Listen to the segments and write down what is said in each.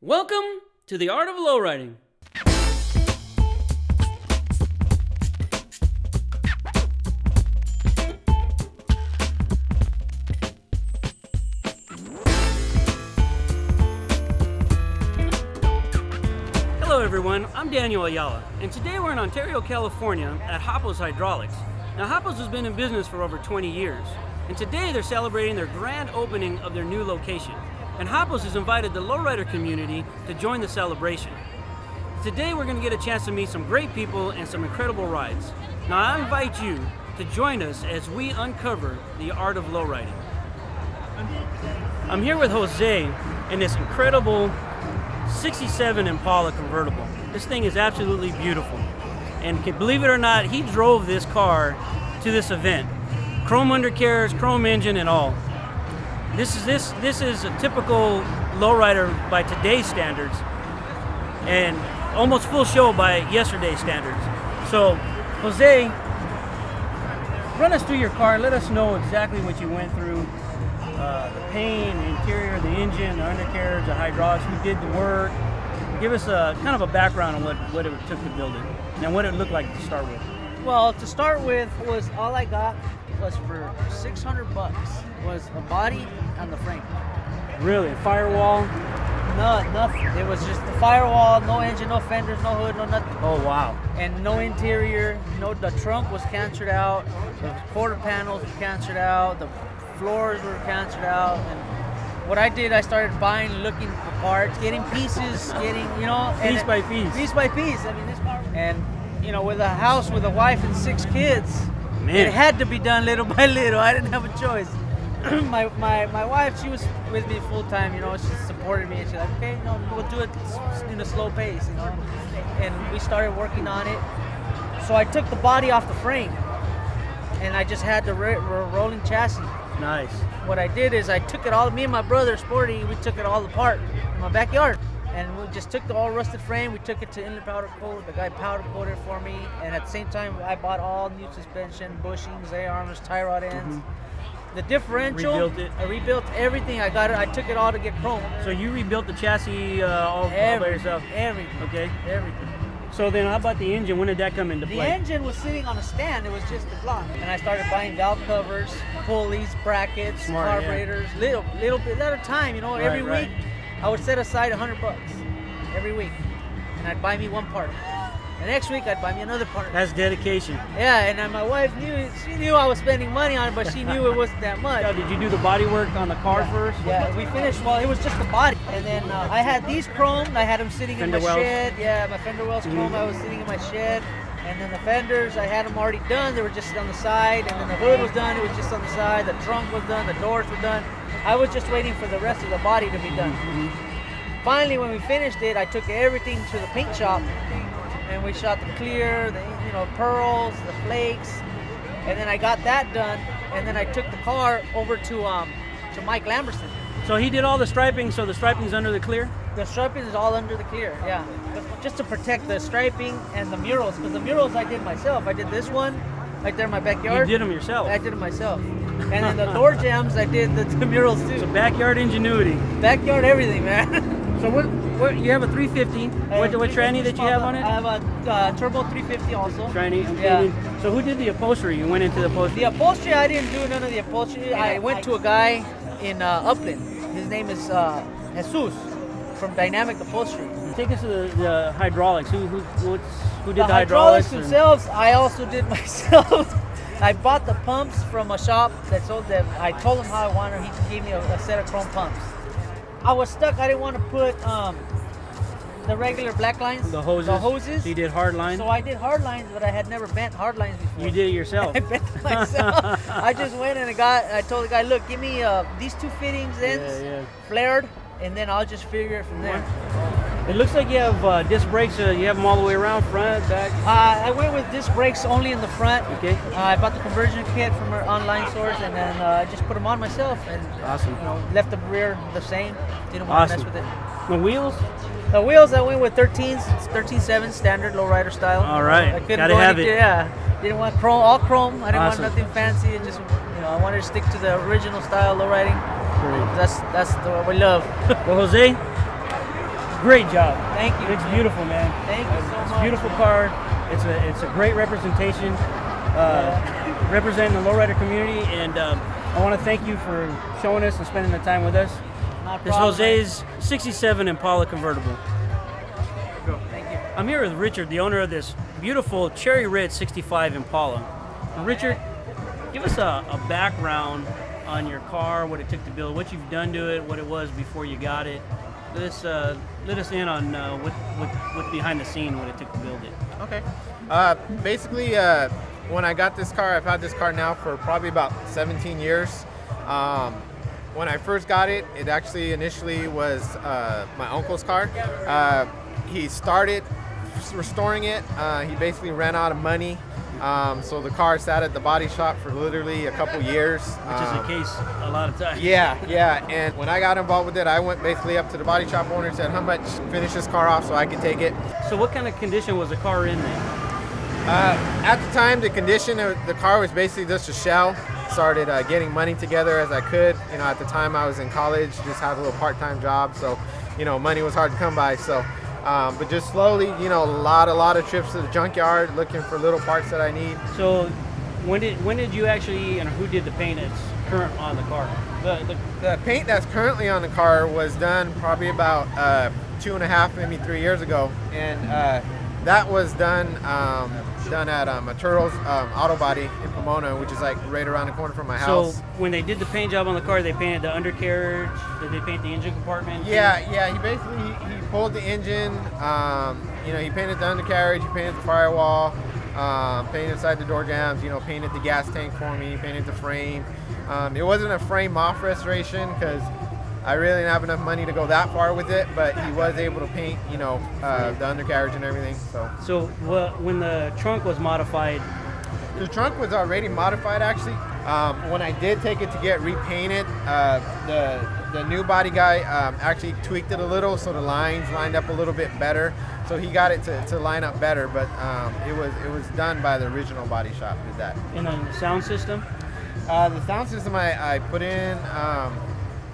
Welcome to the Art of Lowriding. Hello everyone, I'm Daniel Ayala, and today we're in Ontario, California at Hoppos Hydraulics. Now Hoppos has been in business for over 20 years, and today they're celebrating their grand opening of their new location. And Hoppos has invited the lowrider community to join the celebration. Today we're going to get a chance to meet some great people and some incredible rides. Now I invite you to join us as we uncover the art of lowriding. I'm here with Jose in this incredible 67 Impala convertible. This thing is absolutely beautiful. And believe it or not, he drove this car to this event. Chrome undercarriage, chrome engine and all. This is a typical lowrider by today's standards, and almost full show by yesterday's standards. So, Jose, run us through your car. Let us know exactly what you went through. The paint, the interior, the engine, the undercarriage, the hydraulics, who did the work. Give us a kind of a background on what it took to build it, and what it looked like to start with. Well, to start with, was all I got was for $600 was a body and the frame. Really? Firewall? No, nothing. It was just the firewall, no engine, no fenders, no hood, no nothing. Oh wow. And no interior. No, the trunk was cancered out. The quarter panels were cancered out. The floors were cancered out. And what I did, I started buying, looking for parts, getting pieces, Piece by piece. Piece by piece. I mean, this car. And with a house with a wife and 6 kids. Man. It had to be done little by little. I didn't have a choice. my wife, she was with me full time. She supported me, and she's like, okay, we'll do it in a slow pace, And we started working on it. So I took the body off the frame, and I just had the rolling chassis. Nice. What I did is I took it all. Me and my brother, Sporty, we took it all apart in my backyard. And we just took the all rusted frame, we took it to inlet powder coat, the guy powder coated it for me, and at the same time I bought all new suspension, bushings, A-arms, tie rod ends. Mm-hmm. The differential, rebuilt it. I rebuilt everything. I took it all to get chrome. So you rebuilt the chassis all by yourself? Everything. Okay. Everything. So then how about the engine? When did that come into play? The engine was sitting on a stand, it was just the block. And I started buying valve covers, pulleys, brackets, carburetors, little bit at a time, every week. I would set aside $100 every week, and I'd buy me one part. The next week, I'd buy me another part. That's dedication. Yeah, and my wife knew I was spending money on it, but she knew it wasn't that much. Did you do the body work on the car first? Yeah, we finished. Well, it was just the body, and then I had these chromed. I had them sitting in my shed. Yeah, my fender wells chrome. I was sitting in my shed, and then the fenders, I had them already done. They were just on the side, and then the hood was done. It was just on the side. The trunk was done. The doors were done. I was just waiting for the rest of the body to be done. Mm-hmm. Finally, when we finished it, I took everything to the paint shop, and we shot the clear, the pearls, the flakes, and then I got that done, and then I took the car over to Mike Lamberson. So he did all the striping, so the striping's under the clear? The striping is all under the clear, yeah. Just to protect the striping and the murals, because the murals I did myself. I did this one right there in my backyard. You did them yourself? I did them myself. And then the door jambs, I did the murals too. So backyard ingenuity. Backyard everything, man. So what you have a 350? What tranny that you have on it? I have a turbo 350 also. Tranny. Okay. Yeah. So who did the upholstery? You went into the upholstery. The upholstery, I didn't do none of the upholstery. I went to a guy in Upland. His name is Jesus from Dynamic Upholstery. Take us to the hydraulics. Who did the hydraulics themselves? I also did myself. I bought the pumps from a shop that sold them. I told him how I wanted. He gave me a set of chrome pumps. I was stuck. I didn't want to put the regular black lines. The hoses. So you did hard lines. So I did hard lines, but I had never bent hard lines before. You did it yourself. I bent it myself. I just went and I told the guy, look, give me these 2 fittings ends, flared, and then I'll just figure it from there. It looks like you have disc brakes. You have them all the way around, front, back. I went with disc brakes only in the front. Okay. I bought the conversion kit from our online source, and then I just put them on myself, and awesome. Left the rear the same. Didn't want to mess with it. The wheels? The wheels, I went with 13s, 13.7 standard lowrider style. All right. I couldn't Gotta have it. Yeah. Didn't want all chrome. I didn't Awesome. want nothing fancy. Just I wanted to stick to the original style lowriding. Great. That's what we love. Well, Jose, Great job. Thank you. It's beautiful, man. Thank you so It's much. a beautiful car. It's a great representation, representing the lowrider community, and I want to thank you for showing us and spending the time with us. Not a This problem. Jose's 67 Impala convertible. Thank you. I'm here with Richard, the owner of this beautiful cherry red 65 Impala. And Richard, give us a background on your car, what it took to build, what you've done to it, what it was before you got it. Let us in on what behind the scene, what it took to build it. Okay. Basically, when I got this car, I've had this car now for probably about 17 years. When I first got it, it actually initially was my uncle's car. He started restoring it. He basically ran out of money. So the car sat at the body shop for literally a couple years. Which is the case a lot of times. Yeah. And when I got involved with it, I went basically up to the body shop owner and said, how much finish this car off so I could take it. So what kind of condition was the car in then? At the time, the condition of the car was basically just a shell. Started getting money together as I could. You know, at the time I was in college, just had a little part-time job, so you know, money was hard to come by. So, but just slowly, you know, a lot of trips to the junkyard looking for little parts that I need. So, when did you actually, and who did the paint that's current on the car? The paint that's currently on the car was done probably about 2.5, maybe 3 years ago, and that was done at Maturo's Auto Body in Pomona, which is like right around the corner from my house. So when they did the paint job on the car, they painted the undercarriage. Did they paint the engine compartment? Yeah. He basically he pulled the engine. You know, he painted the undercarriage. He painted the firewall. Painted inside the door jambs. You know, painted the gas tank for me. Painted the frame. It wasn't a frame off restoration because I really didn't have enough money to go that far with it, but he was able to paint, you know, the undercarriage and everything. So when the trunk was modified, the trunk was already modified actually. When I did take it to get repainted, the new body guy actually tweaked it a little, so the lines lined up a little bit better. So he got it to line up better, but it was done by the original body shop. Did that. And then the sound system. The sound system I put in.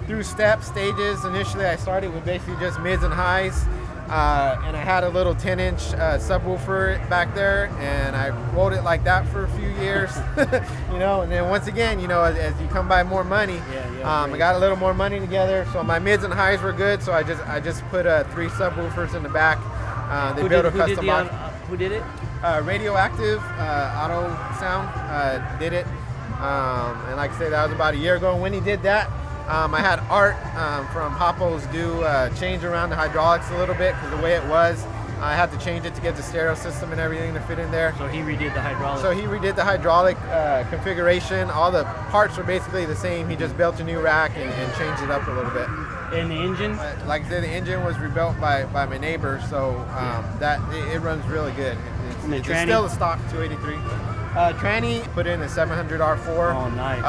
Through stages. Initially, I started with basically just mids and highs, and I had a little 10-inch subwoofer back there, and I rolled it like that for a few years, you know. And then once again, you know, as you come by more money, I got a little more money together, so my mids and highs were good. So I just put 3 subwoofers in the back. They built a custom box. Who did it? Radioactive Auto Sound did it, and like I said, that was about a year ago. When he did that, I had Art from Hoppos do change around the hydraulics a little bit because the way it was, I had to change it to get the stereo system and everything to fit in there. So he redid the hydraulic. So he redid the hydraulic configuration. All the parts were basically the same. He just built a new rack and changed it up a little bit. And the engine? Like I said, the engine was rebuilt by my neighbor, so that it runs really good. It's still a stock 283. Tranny put in a 700 R4. Oh, nice.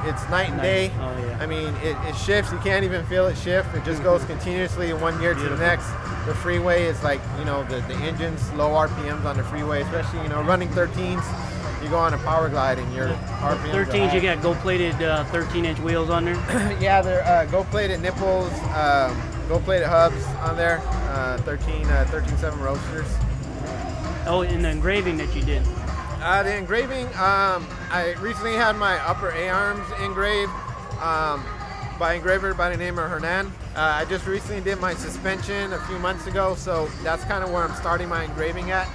It's night and day. Oh, yeah. I mean, it shifts. You can't even feel it shift. It just goes continuously in one gear to the next. The freeway is like, you know, the engine's low RPMs on the freeway, especially, you know, running 13s. You go on a power glide and your RPMs 13s, you got gold-plated 13-inch wheels on there? Yeah, they're gold-plated nipples, gold-plated hubs on there, 13.7 roasters. Oh, and the engraving that you did. The engraving, I recently had my upper A-arms engraved by an engraver by the name of Hernan. I just recently did my suspension a few months ago, so that's kind of where I'm starting my engraving at.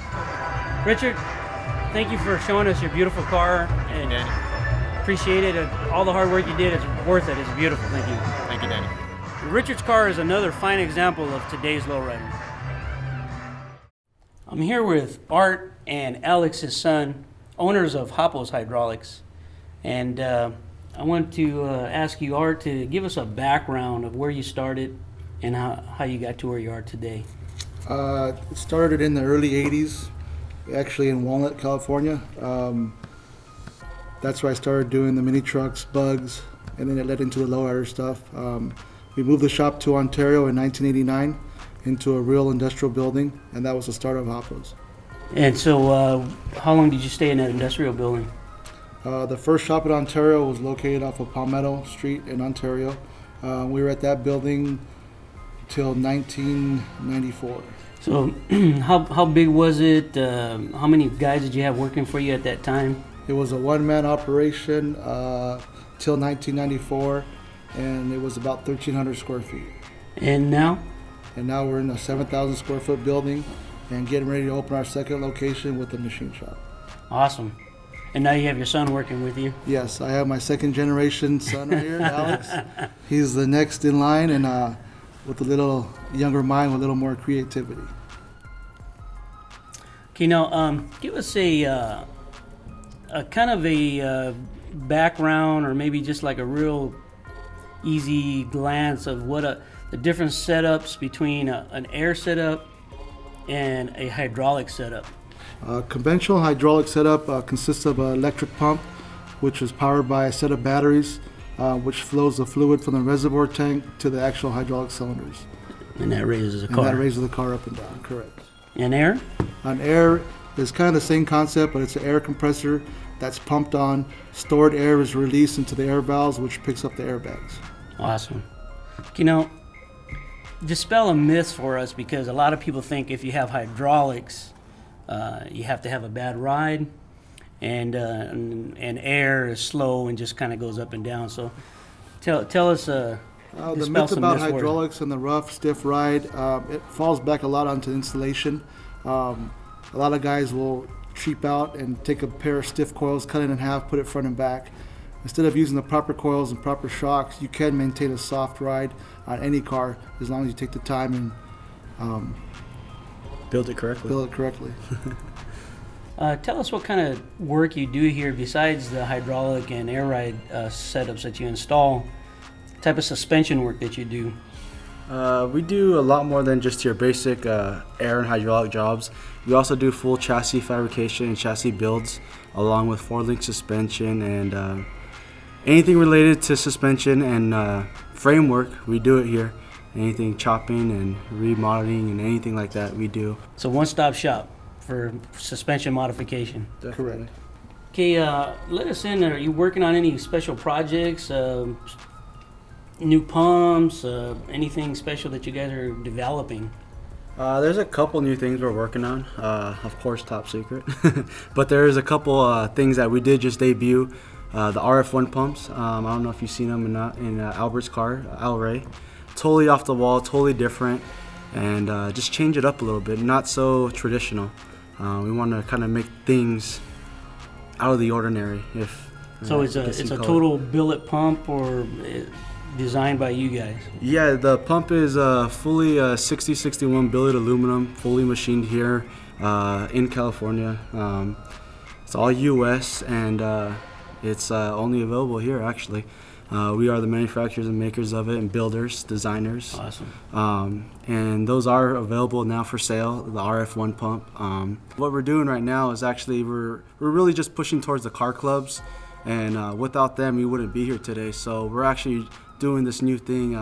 Richard, thank you for showing us your beautiful car. And Danny. Appreciate it. All the hard work you did, it's worth it. It's beautiful. Thank you. Thank you, Danny. Richard's car is another fine example of today's lowrider. I'm here with Art and Alex, his son, owners of Hoppos Hydraulics. And I want to ask you, Art, to give us a background of where you started and how you got to where you are today. It started in the early 80s, actually in Walnut, California. That's where I started doing the mini trucks, bugs, and then it led into the lowrider stuff. We moved the shop to Ontario in 1989 into a real industrial building, and that was the start of Hoppos. And so how long did you stay in that industrial building? The first shop in Ontario was located off of Palmetto Street in Ontario. We were at that building till 1994. So how big was it? How many guys did you have working for you at that time? It was a one-man operation till 1994, and it was about 1,300 square feet. And now? And now we're in a 7,000 square foot building and getting ready to open our second location with the machine shop. Awesome. And now you have your son working with you? Yes, I have my second generation son right here, Alex. He's the next in line, and with a little younger mind, with a little more creativity. Okay, now give us a kind of a background, or maybe just like a real easy glance of what the different setups between an air setup and a hydraulic setup. Conventional hydraulic setup consists of an electric pump, which is powered by a set of batteries, which flows the fluid from the reservoir tank to the actual hydraulic cylinders. And that raises the car. And that raises the car up and down, correct. And air? On air is kind of the same concept, but it's an air compressor that's pumped on. Stored air is released into the air valves, which picks up the airbags. Awesome. You know, dispel a myth for us, because a lot of people think if you have hydraulics, you have to have a bad ride, and air is slow and just kind of goes up and down. So tell us. The myth about hydraulics and the rough, stiff ride, it falls back a lot onto installation. A lot of guys will cheap out and take a pair of stiff coils, cut it in half, put it front and back. Instead of using the proper coils and proper shocks, you can maintain a soft ride on any car as long as you take the time and build it correctly. Tell us what kind of work you do here besides the hydraulic and air ride setups that you install. Type of suspension work that you do. We do a lot more than just your basic air and hydraulic jobs. We also do full chassis fabrication and chassis builds, along with 4-link suspension and anything related to suspension and framework. We do it here. Anything chopping and remodeling and anything like that, we do. So one-stop shop for suspension modification. Definitely. Correct. Okay, let us in. Are you working on any special projects? New pumps, anything special that you guys are developing? There's a couple new things we're working on, of course top secret, but there's a couple things that we did just debut. The RF1 pumps, I don't know if you've seen them or not, in Albert's car, Al Ray. Totally off the wall, totally different, and just change it up a little bit, not so traditional. We want to kind of make things out of the ordinary. So it's a total billet pump, or designed by you guys? Yeah, the pump is fully 6061 billet aluminum, fully machined here in California. It's all U.S. and it's only available here, actually. We are the manufacturers and makers of it, and builders, designers. Awesome. And those are available now for sale, the RF1 pump. What we're doing right now is actually we're really just pushing towards the car clubs, and without them we wouldn't be here today. So we're actually doing this new thing.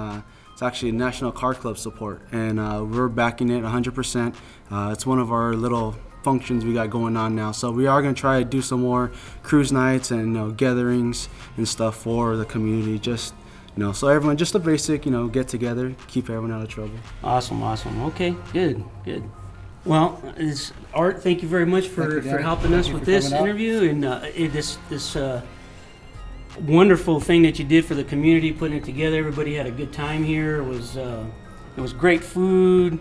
It's actually National Car Club support, and we're backing it 100%. It's one of our little functions we got going on now. So we are going to try to do some more cruise nights and gatherings and stuff for the community. Just so everyone, just a basic get together, keep everyone out of trouble. Awesome. Okay, good. Well, Art, thank you very much for helping us with this interview and this wonderful thing that you did for the community, putting it together. Everybody had a good time here. It was great food,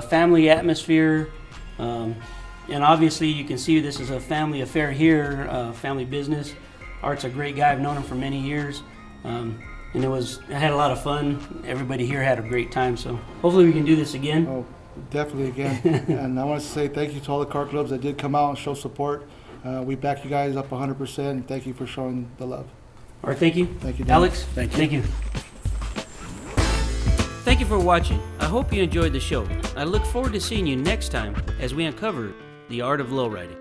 family atmosphere, and obviously you can see this is a family affair here, family business. Art's a great guy. I've known him for many years, and I had a lot of fun. Everybody here had a great time, so hopefully we can do this again. Oh, definitely again. And I want to say thank you to all the car clubs that did come out and show support. We back you guys up 100%, and thank you for showing the love. All right, thank you. Thank you, Dan. Alex, thank you. Thank you for watching. I hope you enjoyed the show. I look forward to seeing you next time as we uncover the art of lowriding.